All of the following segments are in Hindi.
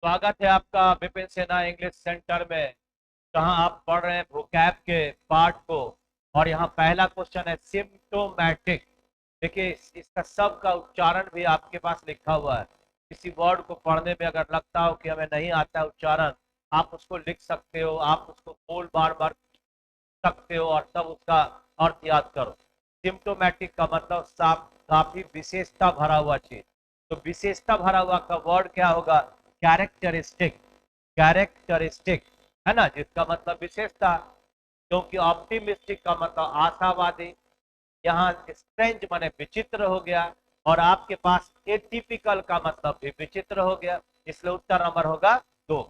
स्वागत है आपका विपिन सेना इंग्लिश सेंटर में, जहां आप पढ़ रहे हैं वोकैब के पार्ट को। और यहाँ पहला क्वेश्चन है सिम्टोमैटिक। देखिए इसका सब का उच्चारण भी आपके पास लिखा हुआ है। किसी वर्ड को पढ़ने में अगर लगता हो कि हमें नहीं आता है उच्चारण, आप उसको लिख सकते हो, आप उसको बोल बार बार सकते हो और तब उसका अर्थ याद करो। सिम्टोमैटिक का मतलब साफ काफी विशेषता भरा हुआ चीज। तो विशेषता भरा हुआ का वर्ड क्या होगा? कैरेक्टरिस्टिक। कैरेक्टरिस्टिक है ना, जिसका मतलब विशेषता। क्योंकि ऑप्टिमिस्टिक का मतलब आशावादी, यहाँ स्ट्रेंज माने विचित्र हो गया, और आपके पास एटिपिकल का मतलब भी विचित्र हो गया, इसलिए उत्तर नंबर होगा 2।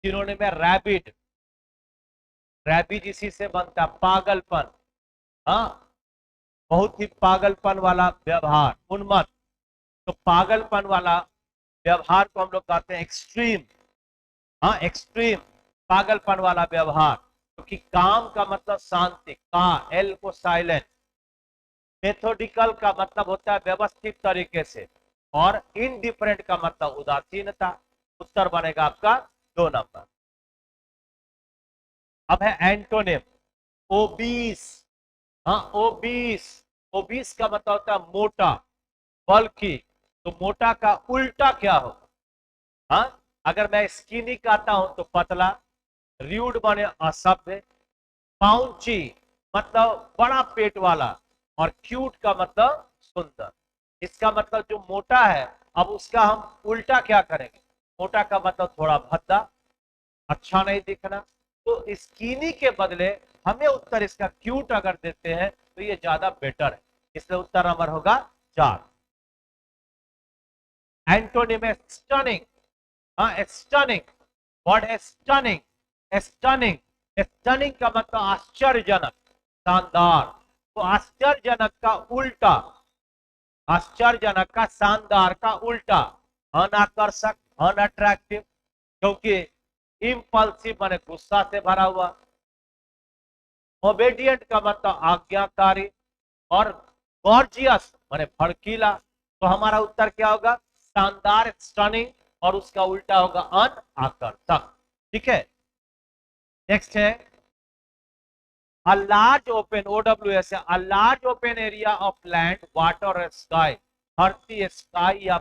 जिन्होंने में रैबिड, रैबिड इसी से बनता पागलपन। हाँ, बहुत ही पागलपन वाला व्यवहार, उन्मत्त। तो पागलपन वाला व्यवहार को हम लोग कहते हैं एक्सट्रीम। हाँ, एक्सट्रीम पागलपन वाला व्यवहार। क्योंकि काम का मतलब शांति, का एल को साइलेंट। मेथोडिकल का मतलब होता है व्यवस्थित तरीके से, और इनडिफरेंट का मतलब उदासीनता। उत्तर बनेगा आपका 2 नंबर। अब है एंटोनिम, ओबीस। हाँ, ओबीस। ओबीस का मतलब होता है मोटा, बल्कि। तो मोटा का उल्टा क्या होगा? हाँ, अगर मैं स्किनी कहता हूं तो पतला, र्यूड बने असभ्य, पाउंची मतलब बड़ा पेट वाला, और क्यूट का मतलब सुंदर। इसका मतलब जो मोटा है, अब उसका हम उल्टा क्या करेंगे? मोटा का मतलब थोड़ा भद्दा, अच्छा नहीं दिखना। तो स्किनी के बदले हमें उत्तर इसका क्यूट अगर देते हैं तो ये ज्यादा बेटर है, इसलिए उत्तर नंबर होगा 4। एंटोनिम है स्टनिंग। हाँ, स्टनिंग। वर्ड है स्टनिंग। स्टनिंग, स्टनिंग का मतलब आश्चर्यजनक, शानदार। तो आश्चर्यजनक का उल्टा, आश्चर्यजनक का शानदार का उल्टा अनाकर्षक, अनअट्रैक्टिव। क्योंकि इम्पल्सिव माने गुस्सा से भरा हुआ। ओबेडियंट का मतलब आज्ञाकारी, और गॉर्जियस माने भड़कीला। तो हमारा उत्तर क्या होगा? शानदार, स्टनिंग, और उसका उल्टा होगा अन आकर्षक। ठीक है, नेक्स्ट है a large open, OWS है, a large open area of land, water or sky। धरती, स्काई या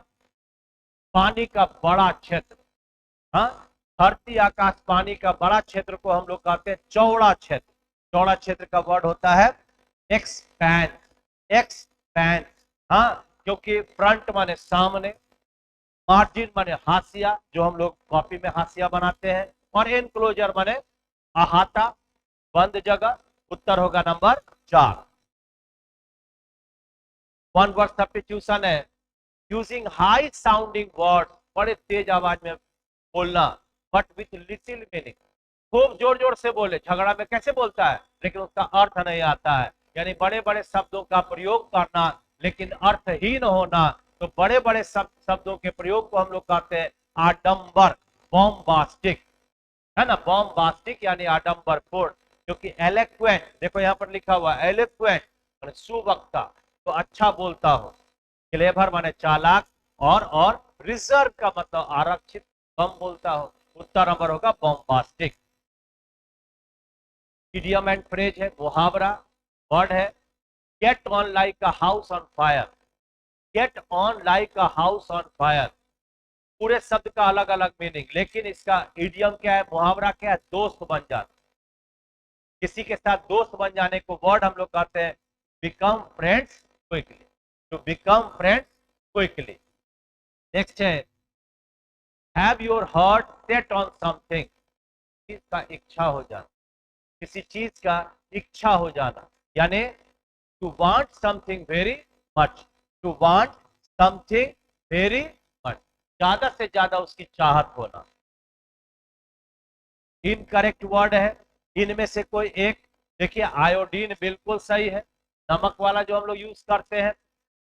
पानी का बड़ा क्षेत्र। हाँ, धरती, आकाश, पानी का बड़ा क्षेत्र को हम लोग कहते हैं चौड़ा क्षेत्र। चौड़ा क्षेत्र का वर्ड होता है एक्सपैंस। एक्सपैंस। हाँ, क्योंकि फ्रंट माने सामने, मार्जिन माने हाशिया, जो हम लोग कॉपी में हाशिया बनाते हैं, और एनक्लोजर माने अहाता, बंद जगह। उत्तर होगा नंबर 4। वन वर्ड सब्स्टिट्यूशन है यूजिंग हाई साउंडिंग वर्ड, बड़े तेज आवाज में बोलना, बट विथ लिटिल मीनिंग। खूब जोर जोर से बोले, झगड़ा में कैसे बोलता है लेकिन उसका अर्थ नहीं आता है। यानी बड़े बड़े शब्दों का प्रयोग करना लेकिन अर्थहीन होना। तो बड़े बड़े शब्दों के प्रयोग को हम लोग कहते हैं आडंबर, बॉम्बास्टिक। है ना, बॉम्बास्टिक यानी आडंबरपूर्ण। क्योंकि एलोक्वेंट, देखो यहाँ पर लिखा हुआ एलोक्वेंट माने सुवक्ता, तो अच्छा बोलता हो। क्लेवर माने चालाक, और रिजर्व का मतलब आरक्षित, कम बोलता हो। उत्तर नंबर होगा बॉम्बास्टिक। इडियम एंड फ्रेज है मुहावरा, वर्ड है get on like a house on fire. Get on like a house on fire, पूरे शब्द का अलग अलग मीनिंग, लेकिन इसका इडियम क्या है, मुहावरा क्या है? दोस्त बन जाना। किसी के साथ दोस्त बन जाने को वर्ड हम लोग कहते हैं become friends quickly. To become friends quickly. Next है have your heart set on something. चीज का इच्छा हो जाना, किसी चीज का इच्छा हो जाना, यानी to want something very much. To want something very much, ज्यादा से ज्यादा उसकी चाहत होना। इनकरेक्ट वर्ड है इनमें से कोई एक। देखिए आयोडीन बिल्कुल सही है, नमक वाला जो हम लोग यूज करते हैं।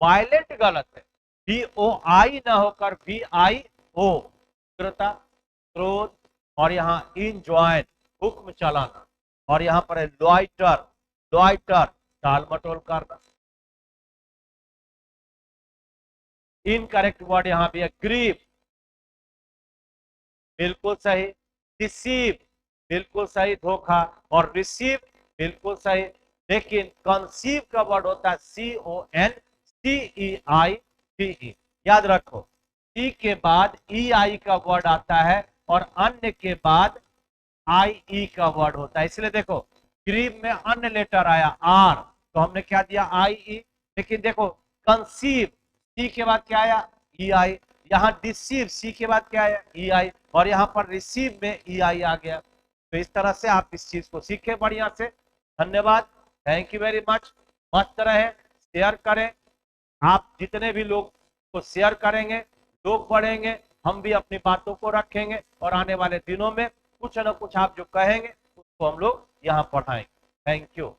वायलेंट गलत है, VOI ना होकर VIO, उग्रता, क्रोध, और यहाँ इनजॉइन हुक्म चलाना, और यहाँ पर है लॉइटर, लॉइटर टाल मटोल करना। इनकरेक्ट वर्ड यहाँ भी है ग्रीव, बिल्कुल सही। डिसीव बिल्कुल सही, धोखा। और रिसीव बिल्कुल सही। लेकिन कंसीव का वर्ड होता है CONCEIVE। याद रखो, सी के बाद EI का वर्ड आता है और अन्य के बाद IE का वर्ड होता है। इसलिए देखो, ग्रीव में अन्य लेटर आया आर, तो हमने क्या दिया IE। लेकिन देखो, कंसीव सी के बाद क्या आया EI। यहाँ डिसीव सी के बाद क्या आया EI, और यहाँ पर रिसीव में EI आ गया। तो इस तरह से आप इस चीज को सीखे बढ़िया से। धन्यवाद, थैंक यू वेरी मच। मस्त रहे, शेयर करें। आप जितने भी लोग को शेयर करेंगे, लोग बढ़ेंगे, हम भी अपनी बातों को रखेंगे, और आने वाले दिनों में कुछ न कुछ आप जो कहेंगे उसको हम लोग यहाँ पढ़ाएंगे। Thank you.